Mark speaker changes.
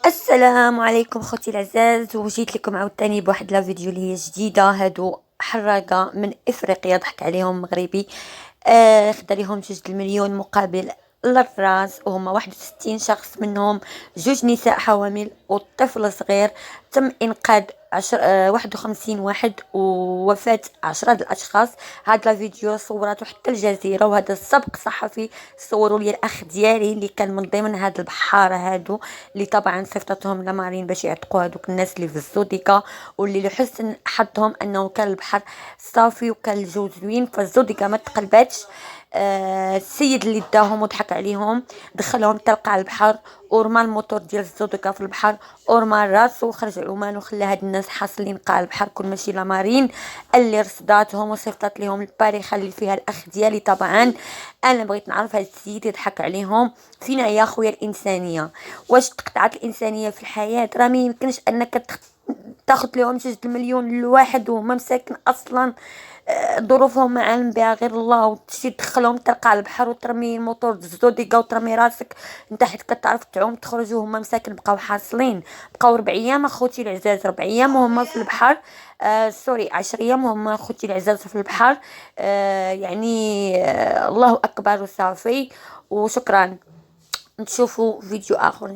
Speaker 1: السلام عليكم خوتي العزاز، وجيت لكم عاوتاني بواحد لا فيديو اللي هي جديده. هادو حراقه من افريقيا ضحك عليهم مغربي. خدا ليهم 2 المليون مقابل للراس، وهما 61 شخص، منهم 2 نساء حوامل وطفل صغير. تم إنقاذ 51 واحد ووفاة 10 د الأشخاص. هاد لا فيديو صورته حتى الجزيرة، وهذا السبق صحفي صوروا لي الأخ ديالي اللي كان من ضمن هاد البحارة هادو، اللي طبعا صيفطتهم لمارين باش يعتقوا هادوك الناس اللي في الزوديكا، واللي لحسن حظهم انه كان البحر صافي وكان الجو زوين، فالزوديكا ما تقلباتش. السيد اللي داهم وضحك عليهم دخلهم تلقى على البحر، ورمى الموتور ديال الزوديكا في البحر، ورمى راسو وخرج عمان، وخلى هاد الناس حاصلين قاع البحر كل ماشي لمارين اللي رصداتهم وصيفطت لهم الباريخه اللي فيها الاخ ديالي. طبعا انا بغيت نعرف هاد السيد يضحك عليهم فين هي خويا الانسانيه؟ واش تقطعات الانسانيه في الحياه؟ راه ما يمكنش انك تاخذ لهم 2 المليون الواحد وهما مساكن اصلا. ظروفهم ما عالم بها غير الله، وتمشي تدخلهم تلقى على البحر وترمي موتور الزوديكا وترمي راسك انت حيت كتعرف تعوم تخرج، وهما مساكن بقاو حاصلين. بقاو 4 ايام اخوتي العزاز، 4 ايام وهما في البحر. سوري، 10 ايام وهما اخوتي العزاز في البحر. يعني الله اكبر وصافي. وشكرا. نشوفوا فيديو اخر.